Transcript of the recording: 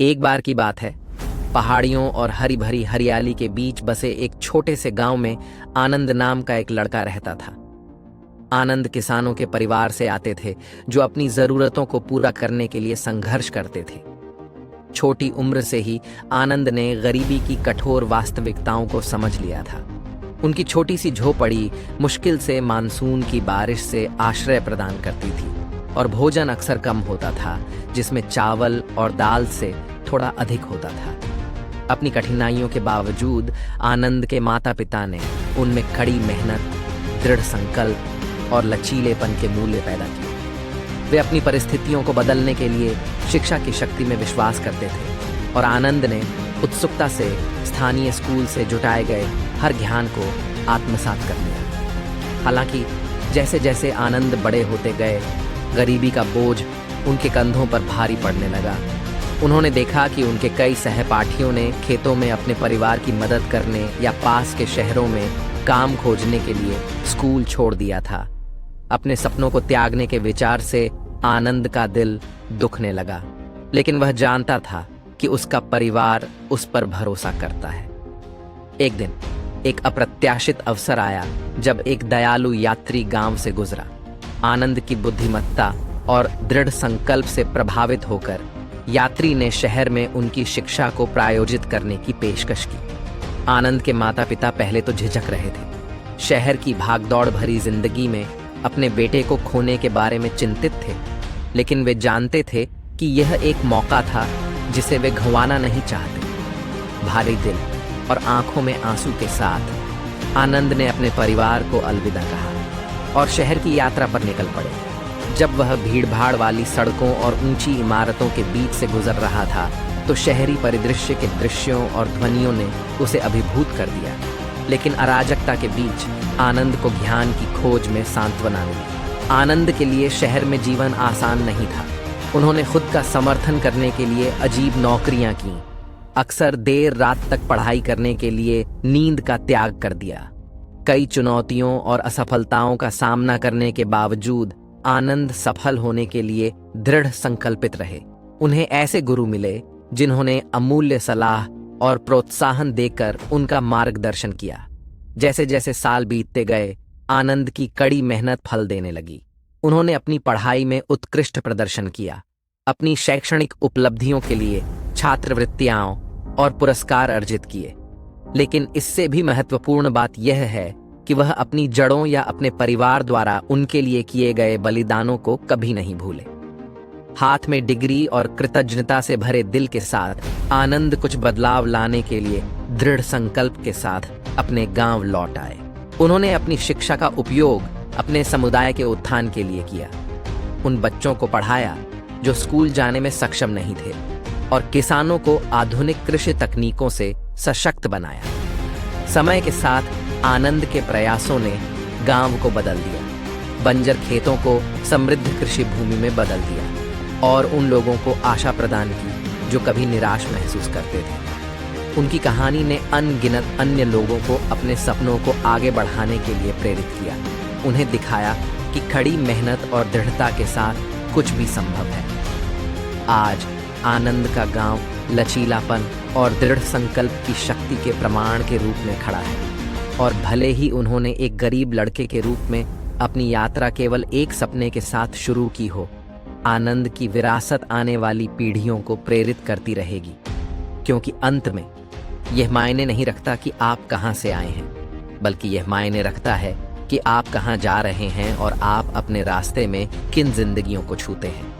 एक बार की बात है, पहाड़ियों और हरी भरी हरियाली के बीच बसे एक छोटे से गांव में आनंद नाम का एक लड़का रहता था। आनंद किसानों के परिवार से आते थे जो अपनी जरूरतों को पूरा करने के लिए संघर्ष करते थे। छोटी उम्र से ही आनंद ने गरीबी की कठोर वास्तविकताओं को समझ लिया था। उनकी छोटी सी झोपड़ी मुश्किल से मानसून की बारिश से आश्रय प्रदान करती थी और भोजन अक्सर कम होता था, जिसमें चावल और दाल से थोड़ा अधिक होता था। अपनी कठिनाइयों के बावजूद आनंद के माता पिता ने उनमें कड़ी मेहनत, दृढ़ संकल्प और लचीलेपन के मूल्य पैदा किए। वे अपनी परिस्थितियों को बदलने के लिए शिक्षा की शक्ति में विश्वास करते थे और आनंद ने उत्सुकता से स्थानीय स्कूल से जुटाए गए हर ज्ञान को आत्मसात कर लिया। हालांकि जैसे जैसे आनंद बड़े होते गए, गरीबी का बोझ उनके कंधों पर भारी पड़ने लगा। उन्होंने देखा कि उनके कई सहपाठियों ने खेतों में अपने परिवार की मदद करने या पास के शहरों में काम खोजने के लिए स्कूल छोड़ दिया था। अपने सपनों को त्यागने के विचार से आनंद का दिल दुखने लगा, लेकिन वह जानता था कि उसका परिवार उस पर भरोसा करता है। एक दिन एक अप्रत्याशित अवसर आया जब एक दयालु यात्री गांव से गुजरा। आनंद की बुद्धिमत्ता और दृढ़ संकल्प से प्रभावित होकर यात्री ने शहर में उनकी शिक्षा को प्रायोजित करने की पेशकश की। आनंद के माता पिता पहले तो झिझक रहे थे। शहर की भागदौड़ भरी जिंदगी में अपने बेटे को खोने के बारे में चिंतित थे, लेकिन वे जानते थे कि यह एक मौका था जिसे वे गंवाना नहीं चाहते। भारी दिल और आंखों में आंसू के साथ आनंद ने अपने परिवार को अलविदा कहा और शहर की यात्रा पर निकल पड़े। जब वह भीड़भाड़ वाली सड़कों और ऊंची इमारतों के बीच से गुजर रहा था तो शहरी परिदृश्य के दृश्यों और ध्वनियों ने उसे अभिभूत कर दिया। लेकिन अराजकता के बीच आनंद को ज्ञान की खोज में सांत्वना मिली। आनंद के लिए शहर में जीवन आसान नहीं था। उन्होंने खुद का समर्थन करने के लिए अजीब नौकरियां की, अक्सर देर रात तक पढ़ाई करने के लिए नींद का त्याग कर दिया। कई चुनौतियों और असफलताओं का सामना करने के बावजूद आनंद सफल होने के लिए दृढ़ संकल्पित रहे। उन्हें ऐसे गुरु मिले जिन्होंने अमूल्य सलाह और प्रोत्साहन देकर उनका मार्गदर्शन किया। जैसे जैसे साल बीतते गए, आनंद की कड़ी मेहनत फल देने लगी। उन्होंने अपनी पढ़ाई में उत्कृष्ट प्रदर्शन किया, अपनी शैक्षणिक उपलब्धियों के लिए छात्रवृत्तियां और पुरस्कार अर्जित किए। लेकिन इससे भी महत्वपूर्ण बात यह है कि वह अपनी जड़ों या अपने परिवार द्वारा उनके लिए किए गए बलिदानों को कभी नहीं भूले। हाथ में डिग्री और कृतज्ञता से भरे दिल के साथ आनंद कुछ बदलाव लाने के लिए दृढ़ संकल्प के साथ अपने गांव लौट आए। उन्होंने अपनी शिक्षा का उपयोग अपने समुदाय के उत्थान के लिए किया। उन बच्चों को पढ़ाया जो स्कूल जाने में सक्षम नहीं थे और किसानों को आधुनिक कृषि तकनीकों से सशक्त बनाया। समय के साथ आनंद के प्रयासों ने गांव को बदल दिया, बंजर खेतों को समृद्ध कृषि भूमि में बदल दिया और उन लोगों को आशा प्रदान की जो कभी निराश महसूस करते थे। उनकी कहानी ने अनगिनत अन्य लोगों को अपने सपनों को आगे बढ़ाने के लिए प्रेरित किया। उन्हें दिखाया कि खड़ी मेहनत और दृढ़ता के साथ कुछ भी संभव है। आज आनंद का गांव लचीलापन और दृढ़ संकल्प की शक्ति के प्रमाण के रूप में खड़ा है और भले ही उन्होंने एक गरीब लड़के के रूप में अपनी यात्रा केवल एक सपने के साथ शुरू की हो, आनंद की विरासत आने वाली पीढ़ियों को प्रेरित करती रहेगी। क्योंकि अंत में यह मायने नहीं रखता कि आप कहां से आए हैं, बल्कि यह मायने रखता है कि आप कहां जा रहे हैं और आप अपने रास्ते में किन जिंदगियों को छूते हैं।